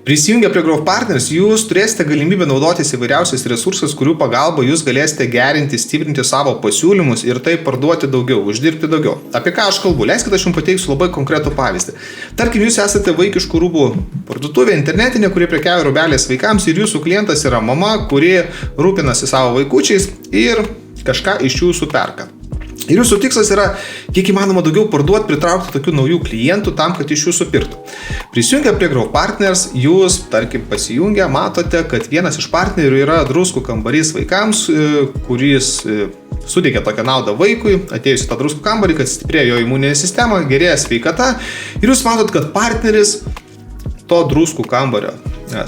Prisijungę prie Growth Partners, jūs turėsite galimybę naudotis įvairiausiais resursais, kurių pagalba jūs galėsite gerinti, stiprinti savo pasiūlymus ir taip parduoti daugiau, uždirbti daugiau. Apie ką aš kalbu? Leiskite, aš jums pateiksiu labai konkretų pavyzdį. Tarkim, jūs esate vaikiškų rūbų parduotuvė internetinė, kurie prekiauja rūbelės vaikams ir jūsų klientas yra mama, kuri rūpinasi savo vaikučiais ir kažką iš jūsų perka. Ir jūsų tikslas yra, kiek įmanoma daugiau parduoti, pritraukti tokių naujų klientų tam, kad iš jūsų pirktų. Prisijungę prie Growth Partners, jūs, tarkim, pasijungę, matote, kad vienas iš partnerių yra druskų kambarys vaikams, kuris suteikia tokią naudą vaikui, atėjus į tą druskų kambarį, kad stiprėja jo imuninė sistema, gerėja sveikata. Ir jūs matot, kad partneris, to druskų kambario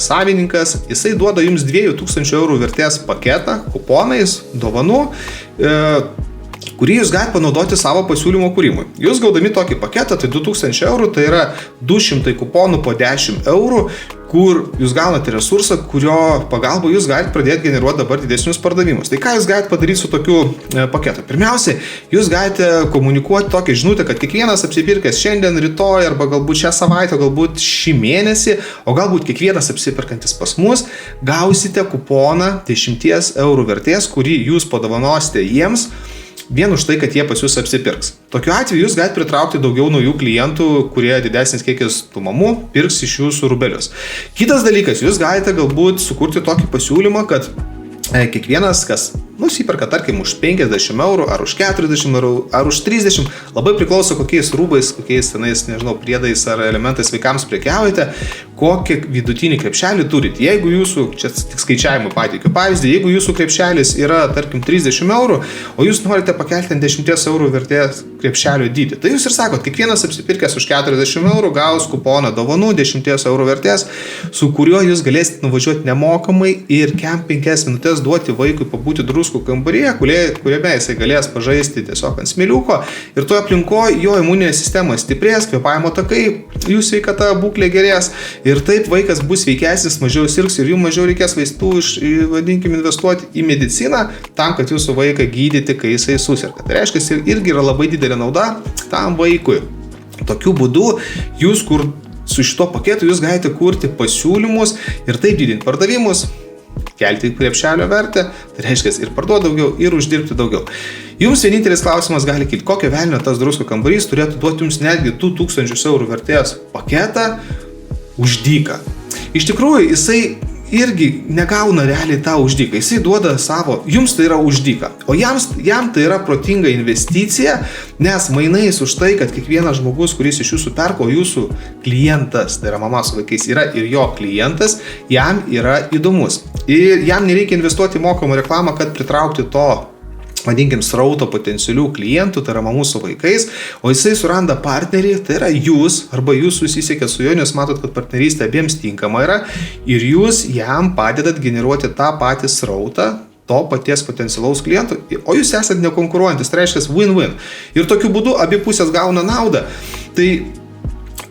savininkas, jisai duoda jums 2000 eurų vertės paketą, kuponais, dovanų, kurį jūs galite panaudoti savo pasiūlymo kūrimui. Jūs gaudami tokį paketą, tai 2000 eurų, tai yra 200 kuponų po 10 eurų, kur jūs gaunate resursą, kurio pagalba jūs galite pradėti generuoti dabar didesnius pardavimus. Tai ką jūs galite padaryti su tokiu paketu? Pirmiausia, jūs galite komunikuoti tokią žinutę, kad kiekvienas apsipirkęs šiandien, rytoj arba galbūt šią savaitę, galbūt šį mėnesį, o galbūt kiekvienas apsipirkantis pas mus, gausite kuponą 10 eurų vertės, kurį jūs padovanosite jiems, vien už tai, kad jie pas jūs apsipirks. Tokiu atveju jūs galite pritraukti daugiau naujų klientų, kurie didesnis kiekis tų mamų pirks iš jūsų rūbelius. Kitas dalykas, jūs galite galbūt sukurti tokį pasiūlymą, kad kiekvienas, kas nusiperka, tarkim, už 50 eurų, ar už 40 eurų, ar už 30, labai priklauso kokiais rūbais, kokiais tenais, nežinau, priedais ar elementais vaikams prekiaujate, kokį vidutinį krepšelį turit. Jeigu jūsų, čia tik skaičiavimų pateikiu pavyzdį, jeigu jūsų krepšelis yra, tarkim, 30 eurų, o jūs norite pakelti 10 eurų vertės krepšelio dydį, tai jūs ir sakot, kiekvienas apsipirkęs už 40 eurų gaus kuponą dovanų 10 eurų vertės, su kuriuo jūs galėsite nuvažiuoti nemokamai ir 5 minutės duoti vaikui pabūti druskų kambaryje, kuriame jisai galės pažaisti tiesiog ant smėliuko ir toje aplinkoje jo imuninė sistema stiprės, kvėpavimo takai, jų sveikata būklė gerės ir taip vaikas bus sveikesnis, mažiau sirgs ir jų mažiau reikės vaistų vadinkim, investuoti į mediciną tam, kad jūsų vaiką gydyti, kai jisai susirga. Tai reiškia, irgi yra labai didelė nauda tam vaikui. Tokiu būdu jūs su šito paketu jūs galite kurti pasiūlymus ir taip didinti pardavimus, kelti krepšelio vertę, tai reiškia ir parduoti daugiau, ir uždirbti daugiau. Jums vienintelis klausimas gali kilti, kokio velnio tas druskų kambarys turėtų duoti jums netgi 2000 eurų vertės paketą už dyką. Iš tikrųjų, jisai irgi negauna realiai tą už dyką. Jisai duoda savo, jums tai yra už dyką, o jam tai yra protinga investicija, nes mainais už tai, kad kiekvienas žmogus, kuris iš jūsų perko, jūsų klientas, tai yra mama su vaikais, yra ir jo klientas, jam yra įdomus. Ir jam nereikia investuoti į mokamą reklamą, kad pritraukti to, vadinkim, srauto potencialių klientų, tai yra mamų su vaikais, o jisai suranda partnerį, tai yra jūs, arba jūs susisiekėt su juo, nes matot, kad partnerystė abiems tinkama yra ir jūs jam padedat generuoti tą patį srautą, to paties potencialaus klientų, o jūs esat nekonkuruojantis, tai reiškia win-win. Ir tokiu būdu abi pusės gauna naudą. Tai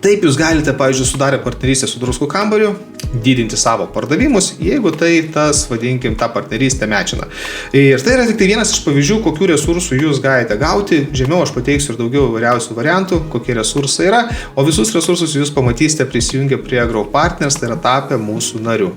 taip jūs galite, pavyzdžiui, sudarę partnerystę su druskų kambariu, didinti savo pardavimus, jeigu tai tas, vadinkim, tą partnerystę mečina. Ir tai yra tik vienas iš pavyzdžių, kokių resursų jūs galite gauti. Žemiau aš pateiksiu ir daugiau įvairiausių variantų, kokie resursai yra, o visus resursus jūs pamatysite prisijungę prie Growth Partners, tai yra tapę mūsų nariu.